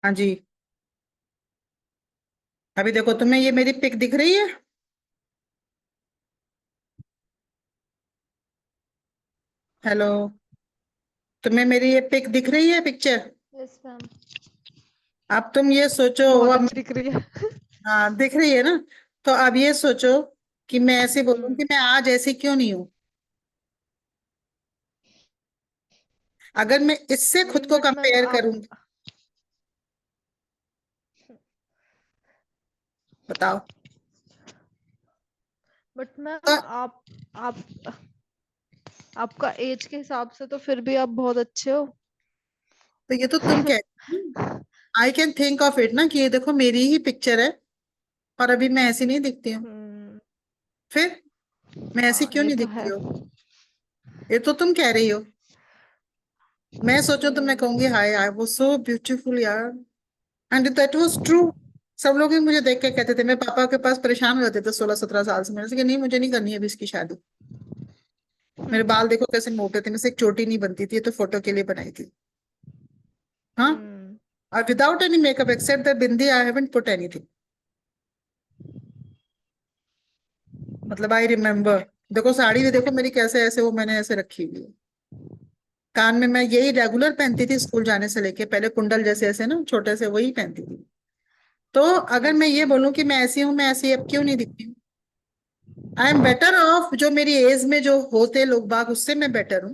हाँ जी। अभी देखो, तुम्हें ये मेरी पिक दिख रही है? हेलो। तुम्हें मेरी ये पिक दिख रही है, पिक्चर? Yes ma'am. अब तुम ये सोचो। बहुत अब अच्छी दिख रही है। हाँ, दिख रही है ना? तो अब ये सोचो कि मैं ऐसे बोलूं हम्म। कि मैं आज ऐसी क्यों नहीं हूं। अगर मैं इससे खुद को बट मैम कंपेयर आप करूं। बताओ। बट तो, मैम आप आपका एज के हिसाब से तो फिर भी आप बहुत अच्छे हो। तो ये तो तुम कह, I can think of it ना कि ये देखो मेरी ही पिक्चर है, और अभी मैं ऐसी नहीं दिखती हूँ। हम्म। फिर मैं ऐसी हाँ क्यों ये नहीं तो दिखती है। हूँ? ये तो तुम कह रही हो। मैं सोचो तो मैं कहूंगी हम्म। हाय, आई वाज सो ब्यूटीफुल यार। And that was true. सब लोग ही मुझे देख के कहते थे, मेरे पापा के पास परेशान हो जाते थे 16-17 साल से। मैंने कहा नहीं, मुझे नहीं करनी है अभी इसकी शादी। मेरे बाल देखो कैसे मोटे थे, मेरे से एक चोटी नहीं बनती थी, ये तो फोटो के लिए बनाई थी। हाँ। हम्म। और without any makeup except the bindi, I haven't put anything. मतलब आई रिमेम्बर। देखो साड़ी भी देखो मेरी कैसे, ऐसे वो मैंने ऐसे रखी हुई है। कान में मैं यही रेगुलर पहनती थी स्कूल जाने से लेके, पहले कुंडल जैसे ऐसे ना छोटे से, वही पहनती थी। तो अगर मैं यस ये मैम। बोलूं कि मैं ऐसी हूं, मैं ऐसी अब क्यों नहीं दिखती हूँ? आई एम बेटर ऑफ, जो मेरी एज में जो होते लोग बाग उससे मैं बेटर हूँ।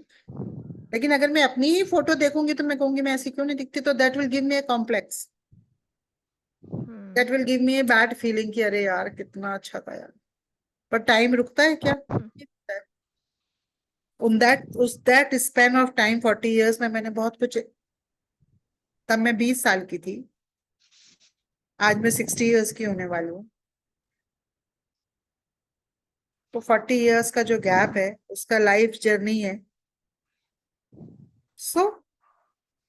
लेकिन अगर मैं अपनी ही फोटो देखूंगी तो मैं कहूंगी मैं ऐसी क्यों नहीं दिखती, तो that will give me a complex. That will give me a bad feeling कि अरे यार कितना अच्छा था यार। पर टाइम रुकता है क्या? उन दैट उस that span of time 40 years में मैंने बहुत कुछ। तब मैं 20 साल की थी, आज मैं 60 इयर्स की होने वाली हूँ। तो 40 इयर्स का जो गैप है उसका लाइफ जर्नी है। सो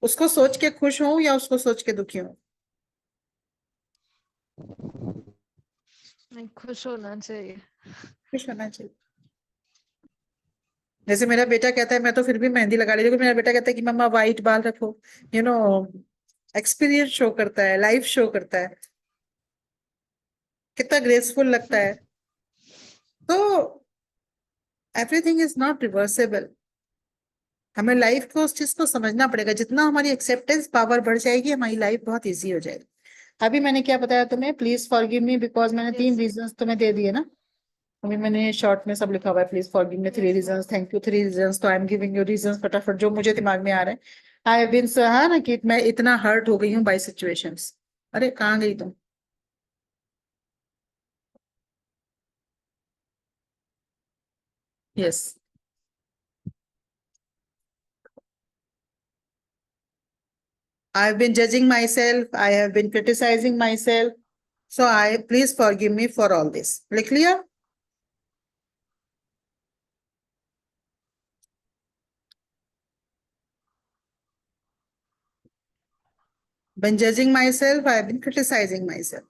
उसको सोच के खुश हूं या उसको सोच के दुखी हूं? नहीं, खुश होना चाहिए। खुश होना चाहिए। जैसे मेरा बेटा कहता है, मैं तो फिर भी मेहंदी लगा ली, लेकिन मेरा बेटा कहता है कि मम्मा वाइट बाल रखो। यू नो, एक्सपीरियंस शो करता है, लाइफ शो करता है, कितना ग्रेसफुल लगता है। तो एवरीथिंग इज नॉट रिवर्सेबल। हमें लाइफ को, उस चीज को समझना पड़ेगा। जितना हमारी एक्सेप्टेंस पावर बढ़ जाएगी, हमारी लाइफ बहुत इजी हो जाएगी। अभी मैंने क्या बताया तुम्हें? प्लीज फॉरगिव मी, बिकॉज मैंने तीन यस। रीजंस तुम्हें दे दिए ना। अभी मैंने शॉर्ट में सब लिखा हुआ है, please forgive me, three yes ma'am. Reasons, thank you, three reasons. तो I am giving you reasons फटाफट जो मुझे दिमाग में आ रहे हैं। आई हैव बीन, हाँ ना, कि मैं इतना हर्ट हो गई हूँ बाई सिचुएशंस। अरे कहाँ गई तुम? Yes. I have been judging myself, I have been criticising myself. So I, please forgive me for all this. लिख लिया? been judging myself, I have been criticizing myself।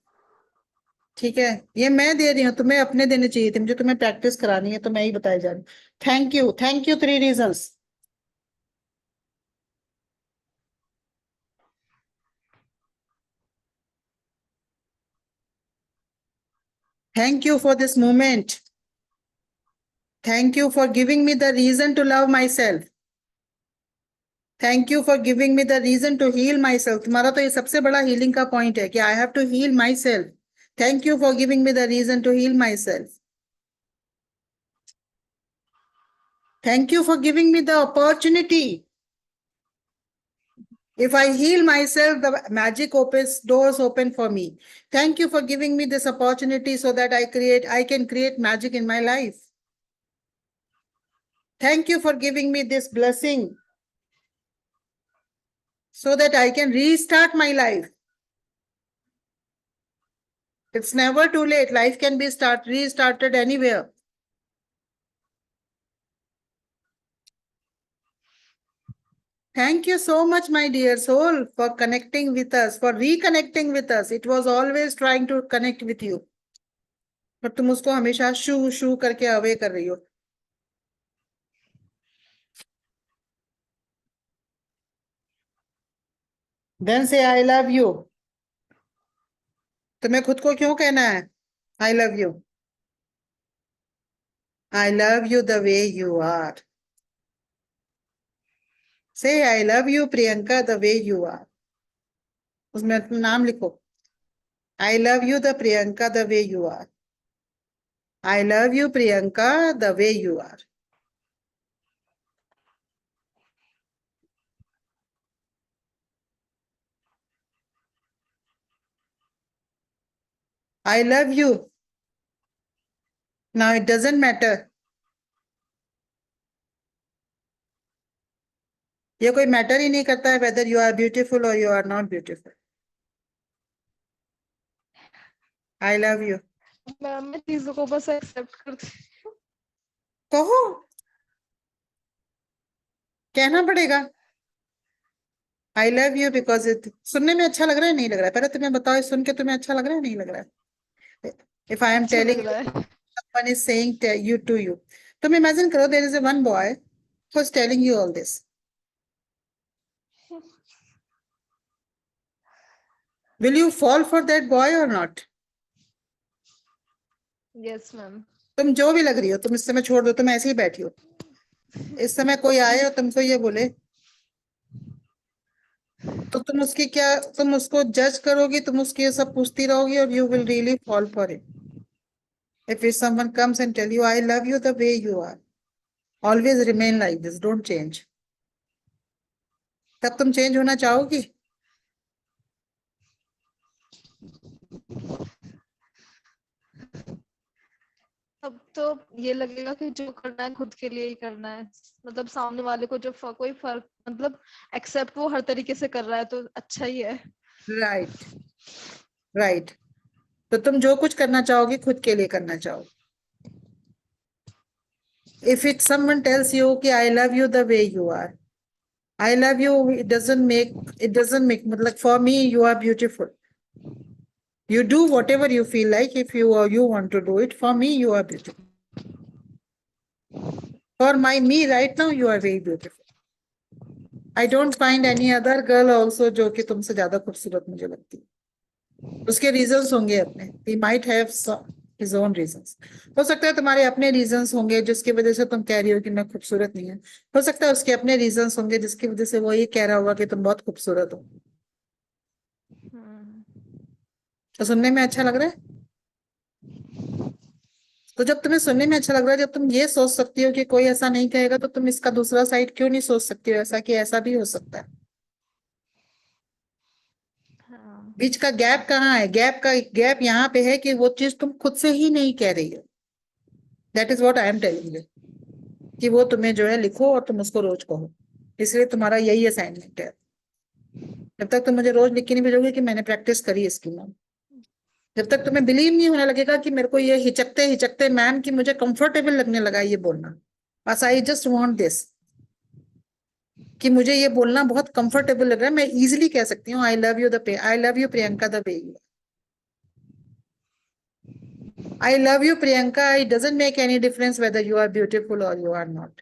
ठीक है। ये मैं दे रही हूँ, तुम्हें अपने देने चाहिए थे, मुझे तुम्हें प्रैक्टिस करानी है तो मैं ही बताई जा रही हूँ। Thank you, thank you, three reasons. Thank you for this moment. Thank you for giving me the reason to love myself. Thank you for giving me the reason to heal myself. तुम्हारा तो ये सबसे बड़ा healing का point है कि I have to heal myself. Thank you for giving me the reason to heal myself. Thank you for giving me the opportunity. If I heal myself, the magic opens, doors open for me. Thank you for giving me this opportunity so that I can create magic in my life. Thank you for giving me this blessing so that I can restart my life. It's never too late. Life can be restarted anywhere. Thank you so much, my dear soul, for connecting with us, for reconnecting with us. It was always trying to connect with you, पर तुम उसको हमेशा शू शू करके away कर रही हो। Then से I love you. तुम्हें खुद को क्यों कहना है I love you? I love you the way you are. Say I love you Priyanka the way you are. उसमें अपना नाम लिखो। I love you the Priyanka the way you are. I love you Priyanka the way you are. I love you. Now it doesn't matter. ये कोई matter ही नहीं करता है वेदर यू आर ब्यूटीफुल और you are not beautiful. I love you. मैं चीजों को बस एक्सेप्ट करती कहो। कहना पड़ेगा। आई लव यू बिकॉज इट सुनने में अच्छा लग रहा है नहीं लग रहा है? पहले तुम्हें बताओ, सुन के तुम्हें अच्छा लग रहा है नहीं लग रहा है? इफ आई एम अच्छा लग टेलिंग रहा यू है। someone is saying you to you, तुम इमेजिन करो there is a one boy who's telling you all this. Will you fall for that boy or not? Yes ma'am. तुम जो भी लग रही हो, तुम इस समय छोड़ दो, तुम ऐसे ही बैठी हो। इस समय कोई आए और तुमको ये बोले तो तुम उसकी क्या, तुम उसको जज करोगी, तुम उसकी ये सब पूछती रहोगी और you will really fall for it. If someone comes and tell you I love you the way you are, always remain like this, don't change. तब तुम चेंज होना चाहोगी? अब तो ये लगेगा कि जो करना है खुद के लिए ही करना है। मतलब सामने वाले को जो कोई फर्क, मतलब एक्सेप्ट वो हर तरीके से कर रहा है तो अच्छा ही है। राइट। राइट। तो तुम जो कुछ करना चाहोगी खुद के लिए करना चाहोगी। If it someone tells you कि I love you the way you are, I love you, it doesn't make मतलब for me you are beautiful. You do whatever you feel like. If you want to do it, for me you are beautiful. For my me right now you are very beautiful. I don't find any other girl also जो कि तुमसे ज्यादा खूबसूरत मुझे लगती है। उसके reasons होंगे अपने। He might have his own reasons. हो सकता है तुम्हारे अपने रीजंस होंगे जिसकी वजह से तुम कह रही हो कि मैं खूबसूरत नहीं है। हो सकता है उसके अपने रीजंस होंगे जिसकी वजह से वो ये कह रहा होगा कि तुम बहुत खूबसूरत हो। तो सुनने में अच्छा लग रहा है। तो जब तुम्हें सुनने में अच्छा लग रहा है, जब तुम ये सोच सकती हो कि कोई ऐसा नहीं कहेगा, तो तुम इसका दूसरा साइड क्यों नहीं सोच सकती हो, ऐसा कि ऐसा भी हो सकता है? हाँ। बीच का गैप कहाँ है? गैप यहाँ पे है कि वो चीज तुम खुद से ही नहीं कह रही हो। That is what I am telling you, कि वो तुम्हें जो है लिखो और तुम उसको रोज कहो। इसलिए तुम्हारा यही असाइनमेंट है। जब तक तुम मुझे रोज लिख के नहीं भेजोगे कि मैंने प्रैक्टिस करी इसकी मैम, जब तक तुम्हें बिलीव नहीं होने लगेगा कि मेरे को ये हिचकते हिचकते मैम की मुझे कंफर्टेबल लगने लगा ये बोलना, बस आई जस्ट वांट दिस, कि मुझे ये बोलना बहुत कंफर्टेबल लग रहा है, मैं इजीली कह सकती हूँ I love you the I love you Priyanka the way you. I love you Priyanka, it doesn't make any difference whether you are beautiful और you are not,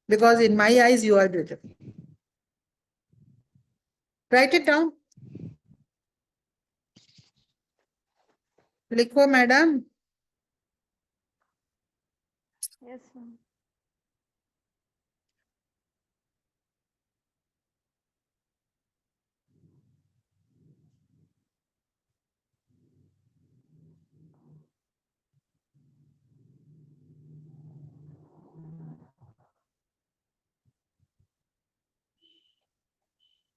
because in my eyes you are beautiful. Write it down. लिखो madam. Yes ma'am.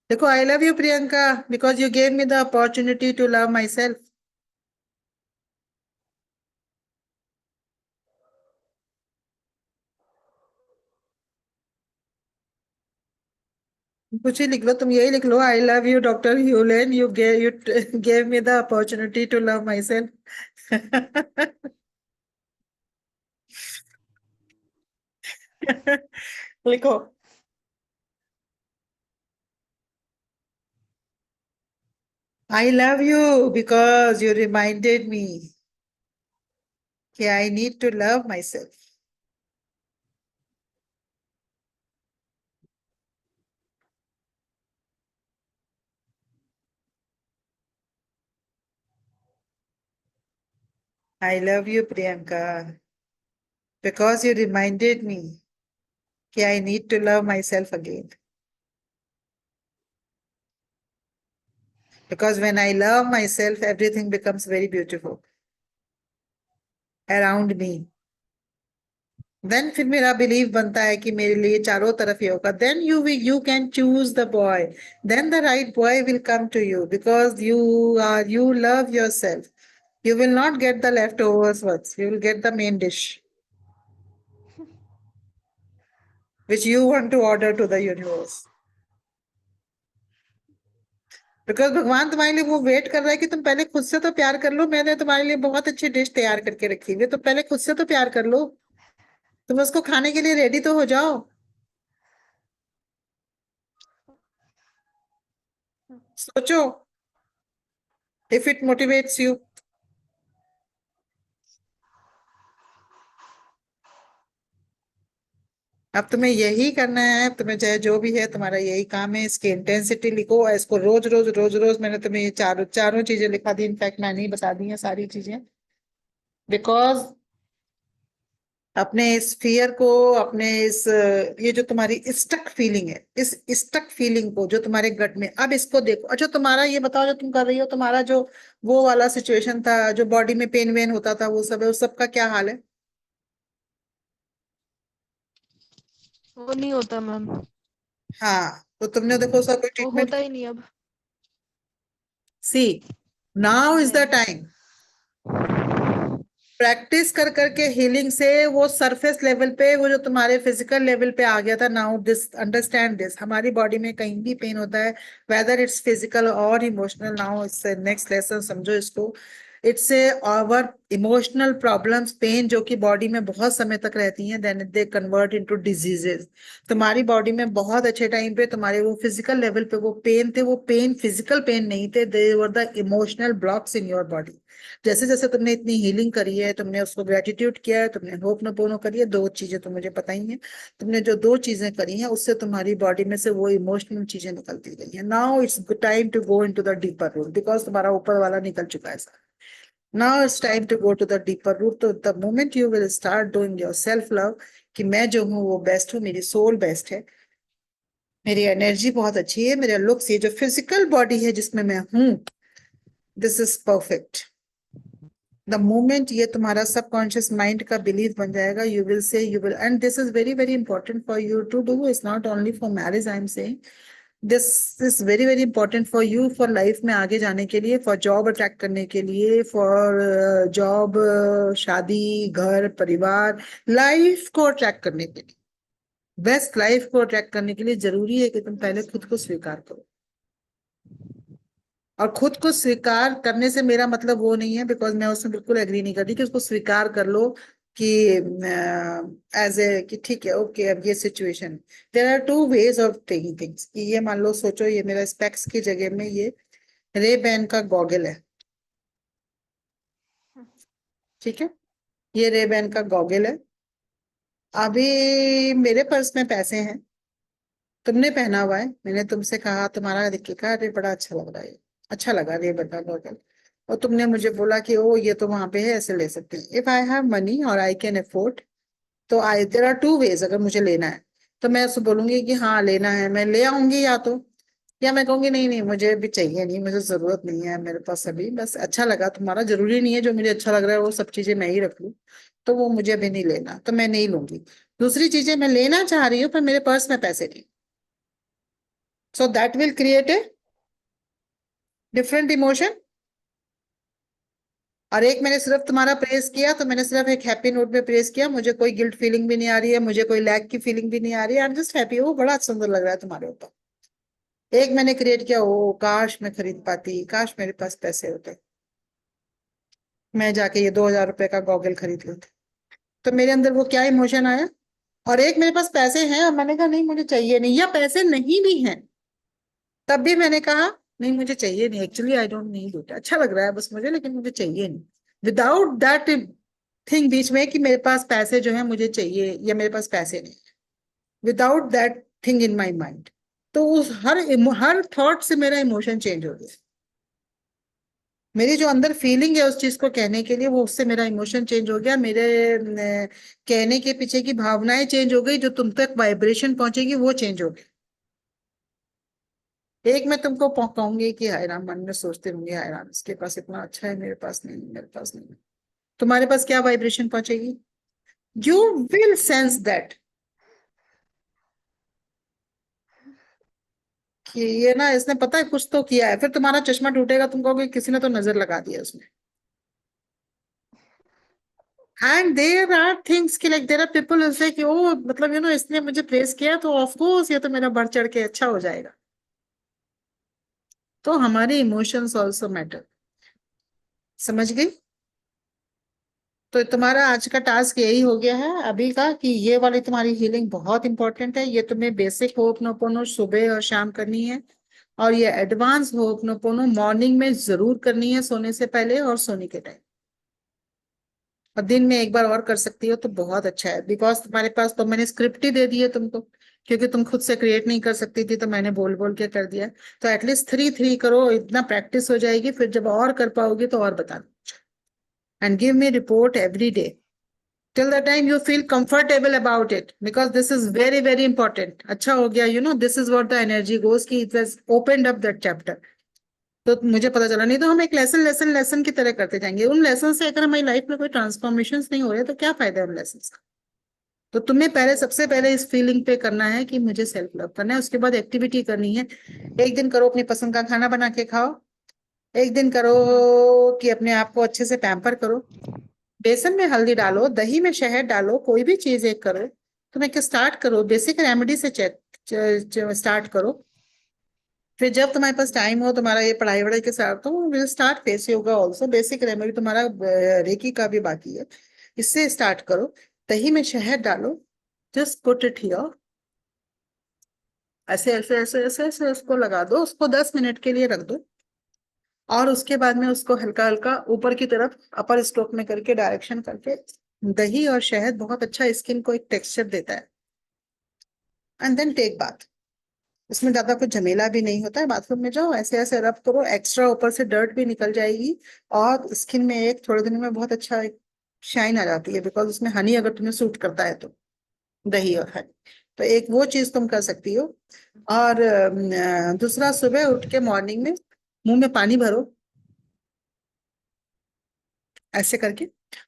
देखो I love you Priyanka because you gave me the opportunity to love myself. कुछ ही लिख लो, तुम यही लिख लो, आई love you doctor Hew Len, you gave me the opportunity to love myself. लिखो। I love you because you reminded me that I need to love myself. I love you, Priyanka, because you reminded me that I need to love myself again. Because when I love myself, everything becomes very beautiful around me. Then फिर मेरा believe बनता है कि मेरे लिए चारों तरफ ये होगा. Then you can choose the boy. Then the right boy will come to you because you love yourself. You will not get the leftovers ones. You will get the main dish, which you want to order to the universe. Because भगवान तुम्हारे लिए वो wait कर रहा है कि तुम पहले खुद से तो प्यार कर लो. मैंने तुम्हारे लिए बहुत अच्छी डिश तैयार करके रखी है, तो पहले खुद से तो प्यार कर लो. तुम उसको खाने के लिए रेडी तो हो जाओ. सोचो, if it motivates you. अब तुम्हें यही करना है. तुम्हें चाहे जो भी है, तुम्हारा यही काम है. इसकी इंटेंसिटी लिखो और इसको रोज रोज रोज रोज. मैंने तुम्हें ये चारों चारों चीजें लिखा दी. इनफैक्ट मैंने ही बता दी हैं सारी चीजें. बिकॉज अपने इस फियर को, अपने इस ये जो तुम्हारी स्टक फीलिंग है, इस स्टक फीलिंग को जो तुम्हारे गट में, अब इसको देखो. अच्छा तुम्हारा ये बताओ, जो तुम कर रही हो, तुम्हारा जो वो वाला सिचुएशन था, जो बॉडी में पेन वेन होता था, वो सब है, उस सब का क्या हाल है? वो नहीं होता मैम. हाँ, तो तुमने देखो उसका कोई वो ट्रीटमेंट? होता ही नहीं अब. सी, नाउ इज द नहीं. टाइम. प्रैक्टिस कर करके हीलिंग से वो सरफेस लेवल पे, वो जो तुम्हारे फिजिकल लेवल पे आ गया था. Now this, understand this. हमारी बॉडी में कहीं भी पेन होता है, वेदर इट्स फिजिकल और emotional. Now it's next lesson, समझो इसको. It's our emotional problems, pain जो कि बॉडी में बहुत समय तक रहती हैं, then they convert into diseases. तुम्हारी बॉडी में बहुत अच्छे टाइम पे तुम्हारे वो फिजिकल लेवल पे वो पेन थे. वो पेन फिजिकल पेन नहीं थे, they were the emotional blocks in your body. जैसे जैसे तुमने इतनी हीलिंग करी है, तुमने उसको ग्रेटिट्यूड किया है, तुमने होपनोपोनो करी है, दो चीजें तो मुझे पता ही है. तुमने जो दो चीजें करी हैं, उससे तुम्हारी बॉडी में से वो इमोशनल चीजें निकलती गई हैं. Now it's time to go into the deeper root, because तुम्हारा ऊपर वाला निकल चुका है sir. Now it's time to go to the deeper root. तो the moment you will start doing your self love, कि मैं जो हूँ वो बेस्ट हूँ, मेरी सोल बेस्ट है, मेरी एनर्जी बहुत अच्छी है, मेरा लुक्स, ये जो फिजिकल बॉडी है जिसमें मैं हूँ, this is perfect. The moment ये तुम्हारा सबकॉन्शियस माइंड का बिलीव बन जाएगा, you will say, you will, and this is very very important for you to do. It's not only for marriage, I am saying this is very very important for you, for life में आगे जाने के लिए, for job attract करने के लिए, for job, शादी, घर, परिवार, लाइफ को अट्रैक्ट करने के लिए. बेस्ट लाइफ को अट्रैक्ट करने के लिए जरूरी है कि तुम पहले खुद को स्वीकार करो. और खुद को स्वीकार करने से मेरा मतलब वो नहीं है, बिकॉज मैं उसमें बिल्कुल एग्री नहीं करती कि उसको स्वीकार कर लो कि एज ए, कि ठीक है, ओके, अब ये situation. There are two ways of taking things. कि ये मान लो, सोचो ये मेरा स्पेक्स की जगह में ये रे बैन का गॉगल है. ठीक है, ये रे बैन का गॉगल है. अभी मेरे पर्स में पैसे हैं, तुमने पहना हुआ है, मैंने तुमसे कहा, तुम्हारा देख के कहा, अरे बड़ा अच्छा लग रहा है, अच्छा लगा रे बैन का गॉगल. और तुमने मुझे बोला कि ओ ये तो वहां पे है, ऐसे ले सकते हैं. इफ आई हैव मनी और आई कैन अफोर्ड, तो आई, देयर आर टू वेज. अगर मुझे लेना है तो मैं उसको बोलूंगी कि हाँ लेना है, मैं ले आऊंगी, या मैं कहूंगी नहीं नहीं मुझे भी चाहिए नहीं, मुझे जरूरत नहीं है मेरे पास अभी, बस अच्छा लगा तुम्हारा, जरूरी नहीं है जो मुझे अच्छा लग रहा है वो सब चीजें मैं ही रख लूं, तो वो मुझे अभी नहीं लेना, तो मैं नहीं लूंगी. दूसरी चीजें मैं लेना चाह रही हूँ पर मेरे पर्स में पैसे नहीं, so that will create a different emotion. और एक, मैंने सिर्फ तुम्हारा प्रेस किया तो मैंने सिर्फ एक हैप्पी नोट में प्रेस किया, मुझे कोई गिल्ट फीलिंग भी नहीं आ रही है, मुझे कोई लैक की फीलिंग भी नहीं आ रही है, आई एम जस्ट हैप्पी. वो बड़ा सुंदर लग रहा है तुम्हारे ऊपर. एक मैंने क्रिएट किया, ओ काश मैं खरीद पाती, काश मेरे पास पैसे होते, मैं जाके ये 2,000 रुपए का गॉगल खरीद लेती. तो मेरे अंदर वो क्या इमोशन आया? और एक, मेरे पास पैसे हैं और मैंने कहा नहीं मुझे चाहिए नहीं, या पैसे नहीं भी हैं तब भी मैंने कहा नहीं मुझे चाहिए नहीं, actually I don't need it, अच्छा लग रहा है बस मुझे, लेकिन मुझे चाहिए नहीं. विदाउट दैट थिंग बीच में कि मेरे पास पैसे जो है मुझे चाहिए या मेरे पास पैसे नहीं, without that thing in my mind, तो उस हर हर थॉट से मेरा इमोशन चेंज हो गया. मेरी जो अंदर फीलिंग है उस चीज को कहने के लिए, वो उससे मेरा इमोशन चेंज हो गया, मेरे कहने के पीछे की भावनाएं चेंज हो गई, जो तुम तक वाइब्रेशन पहुंचेगी वो चेंज हो गई। एक मैं तुमको कहूंगी कि हाय राम, मन में सोचते होंगे हाय राम इसके पास इतना अच्छा है, मेरे पास नहीं, मेरे पास नहीं। तुम्हारे पास क्या वाइब्रेशन पहुंचेगी? यू विल सेंस दैट कि ये ना, इसने पता है कुछ तो किया है, फिर तुम्हारा चश्मा टूटेगा, तुम कहोगे किसी ने तो नजर लगा दिया उसमें। एंड देयर आर थिंग्स कि लाइक देयर आर पीपल से कि ओ मतलब इसने मुझे प्रेस किया तो ऑफ कोर्स ये तो मेरा बढ़ चढ़ के अच्छा हो जाएगा। तो हमारे इमोशंस ऑल्सो मैटर। समझ गई? तो तुम्हारा आज का टास्क यही हो गया है अभी का, कि ये वाली तुम्हारी हीलिंग बहुत इंपॉर्टेंट है, ये तुम्हें बेसिक होपनोपोनो सुबह और शाम करनी है। और ये एडवांस होपनोपोनो मॉर्निंग में जरूर करनी है, सोने से पहले और सोने के टाइम। और दिन में एक बार और कर सकती हो तो बहुत अच्छा है, बिकॉज तुम्हारे पास तो मैंने स्क्रिप्ट ही दे दी है तुमको, क्योंकि तुम खुद से क्रिएट नहीं कर सकती थी तो मैंने बोल बोल के कर दिया। तो एटलीस्ट 3 3 करो, इतना प्रैक्टिस हो जाएगी, फिर जब और कर पाओगे तो और बता। And give me report every day till the time you feel comfortable about it, because this is very very important. अच्छा हो गया, this is what the energy goes कि it has opened up that chapter। तो मुझे पता चला, नहीं तो हम एक लेसन लेसन लेसन की तरह करते जाएंगे, उन लेसन से अगर हमारी लाइफ में कोई ट्रांसफॉर्मेशन नहीं हो रहे तो क्या फायदा है उन लेसन का। तो तुम्हें पहले, सबसे पहले इस फीलिंग पे करना है कि मुझे सेल्फ लव करना है, उसके बाद एक्टिविटी करनी है। एक दिन करो अपनी पसंद का खाना बना के खाओ, एक दिन करो हम्म। कि अपने आप को अच्छे से पैम्पर करो, बेसन में हल्दी डालो, दही में शहद डालो, कोई भी चीज एक करो। तुम एक स्टार्ट करो, बेसिक रेमेडी से चेक स्टार्ट करो। फिर जब तुम्हारे पास टाइम हो, तुम्हारा ये पढ़ाई वढ़ाई के साथ, तो will start face yoga also, basic remedy तुम्हारा रेकी का भी बाकी है, इससे स्टार्ट करो। दही में शहद डालो, जस्ट पुट इट हियर, ऐसे ऐसे ऐसे ऐसे ऐसे उसको लगा दो, उसको 10 मिनट के लिए रख दो। और उसके बाद में उसको हल्का हल्का ऊपर की तरफ अपर स्ट्रोक में करके, डायरेक्शन करके, दही और शहद बहुत अच्छा स्किन को एक टेक्सचर देता है। And then take bath. इसमें ज्यादा कुछ झमेला भी नहीं होता है, बाथरूम में जाओ, ऐसे ऐसे रब करो, एक्स्ट्रा ऊपर से डर्ट भी निकल जाएगी। और स्किन में एक थोड़े दिन में बहुत अच्छा एक शाइन आ जाती है, बिकॉज उसमें हनी अगर तुम्हें सूट करता है तो, दही और हनी। तो एक वो चीज तुम कर सकती हो। और दूसरा, सुबह उठ के मॉर्निंग में मुंह में पानी भरो, ऐसे करके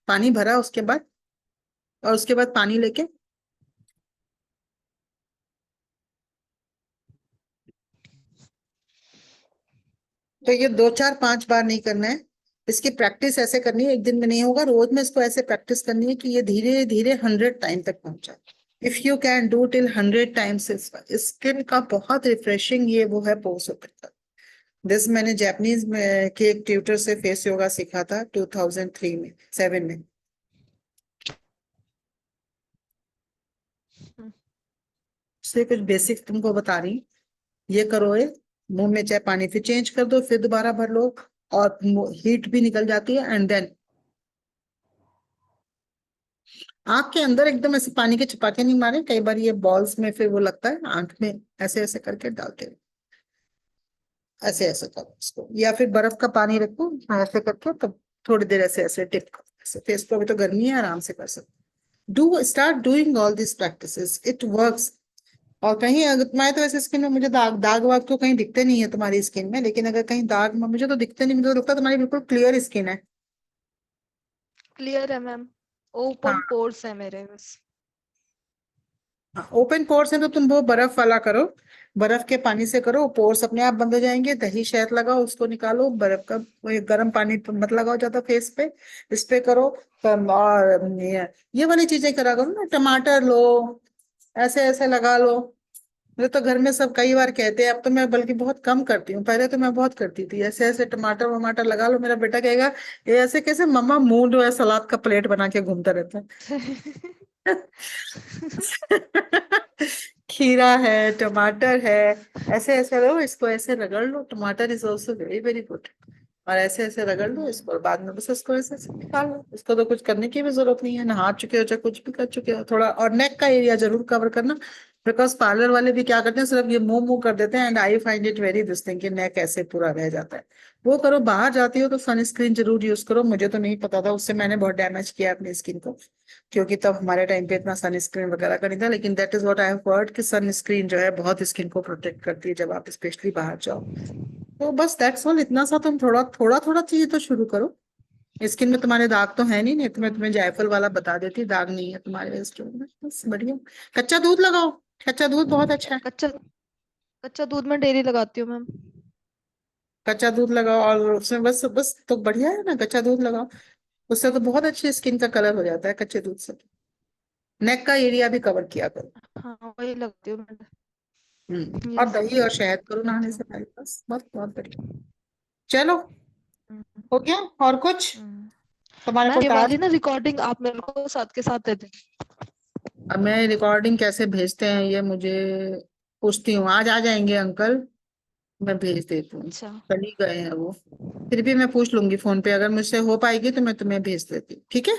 पानी भरा उसके बाद, और उसके बाद पानी लेके, तो ये 2 4 5 बार नहीं करना है, इसकी प्रैक्टिस ऐसे करनी है, एक दिन में नहीं होगा, रोज में इसको ऐसे प्रैक्टिस करनी है कि ये धीरे धीरे 100 टाइम तक पहुंच जाए। If you can do till 100 times, skin का बहुत रिफ्रेशिंग ये वो है पोर्स ओपन का। दिस मैंने जापानीज में के एक ट्यूटर से फेस योगा सीखा था 2003 में, 7 में। हम्म। से कुछ बेसिक तुमको बता रही, ये करो ये, मुंह में चाहे पानी फिर चेंज कर दो, फिर दोबारा भर लो, और हीट भी निकल जाती है। एंड देन आंख के अंदर एकदम ऐसे पानी के छपाके नहीं मारे, कई बार ये बॉल्स में फिर वो लगता है आंख में, ऐसे ऐसे करके डालते रहो, ऐसे ऐसे करो इसको, या फिर बर्फ का पानी रखो, ऐसे करके तो थोड़ी देर ऐसे ऐसे टिप करो, ऐसे फेस को, अभी तो गर्मी है आराम से कर सकते। Do start doing all this practices, it works. और कहीं अगर तुम्हारे, तो ऐसे स्किन में मुझे दाग दाग वाग तो कहीं दिखते नहीं है तुम्हारी स्किन में, लेकिन अगर कहीं दाग मुझे तो दिखते नहीं, मुझे तो लगता है तुम्हारी बिल्कुल क्लियर स्किन है। क्लियर है मैम, ओपन हाँ, पोर्स है मेरे बस। ओपन पोर्स है तो तुम वो बर्फ वाला करो, बर्फ के पानी से करो, पोर्स अपने आप बंद हो जाएंगे। दही शहद लगाओ, उसको निकालो, बर्फ का वो गर्म पानी तो मत लगाओ ज्यादा फेस पे, इस पे करो। और ये वाली चीजें करा करो ना, टमाटर लो, ऐसे ऐसे लगा लो। मेरे तो घर में सब कई बार कहते हैं, अब तो मैं बल्कि बहुत कम करती हूँ, पहले तो मैं बहुत करती थी, ऐसे ऐसे टमाटर वमाटर लगा लो। मेरा बेटा कहेगा ये ऐसे कैसे मम्मा, मुंह जो है सलाद का प्लेट बना के घूमता रहता है। खीरा है, टमाटर है, ऐसे ऐसे लो इसको, ऐसे रगड़ लो, टमाटर is also very very good. और ऐसे ऐसे रगड़ लो इसको, और बाद में बस इसको ऐसे ऐसे निकाल लो, इसको तो कुछ करने की भी जरूरत नहीं है, नहा चुके हो चाहे कुछ भी कर चुके हो, थोड़ा और नेक का एरिया जरूर कवर करना, बिकॉज पार्लर वाले भी क्या करते हैं, सिर्फ ये मुंह मुंह कर देते हैं, and I find it very this thing कि नेक ऐसे पूरा रह जाता है। वो करो, बाहर जाती हो तो सनस्क्रीन जरूर यूज करो। मुझे तो नहीं पता था, उससे मैंने बहुत डैमेज किया अपनी स्किन को, क्योंकि तब हमारे टाइम पे इतना सनस्क्रीन वगैरह का नहीं था। लेकिन that is what I have heard कि सनस्क्रीन जो है बहुत स्किन को प्रोटेक्ट करती है जब आप स्पेशली बाहर जाओ। तो बस दैट्स ऑल, इतना सा तुम थोड़ा थोड़ा थोड़ा चीज तो शुरू करो। स्किन में तुम्हारे दाग तो है नहीं, नहीं तो मैं तुम्हें जायफल वाला बता देती, दाग नहीं है तुम्हारे स्किन में, बस बढ़िया। कच्चा दूध लगाओ, कच्चा दूध बहुत अच्छा है। कच्चा कच्चा दूध में डेली लगाती हूँ मैम। कच्चा दूध लगाओ और उसमें बस बस तो बढ़िया है ना, कच्चा दूध लगाओ। उससे तो बहुत अच्छी स्किन का कलर हो जाता है कच्चे दूध से। नेक का एरिया भी कवर किया करो। हाँ वही लगती हूँ मैं। और यस। दही और शहद करो नहाने से पहले, बस बस बहुत बढ़िया। चलो, हो गया? और कुछ तुम्हारे को मैम ये वाली टास्क? ना रिकॉर्डिंग आप मेरे को साथ के साथ दे दें। अब मैं रिकॉर्डिंग कैसे भेजते हैं ये मुझे पूछती हूँ। आज आ जाएंगे अंकल, मैं भेज देती हूँ। अच्छा। कल ही गए हैं वो। फिर भी मैं पूछ लूंगी फोन पे, अगर मुझसे हो पाएगी तो मैं तुम्हें भेज देती हूँ, ठीक है?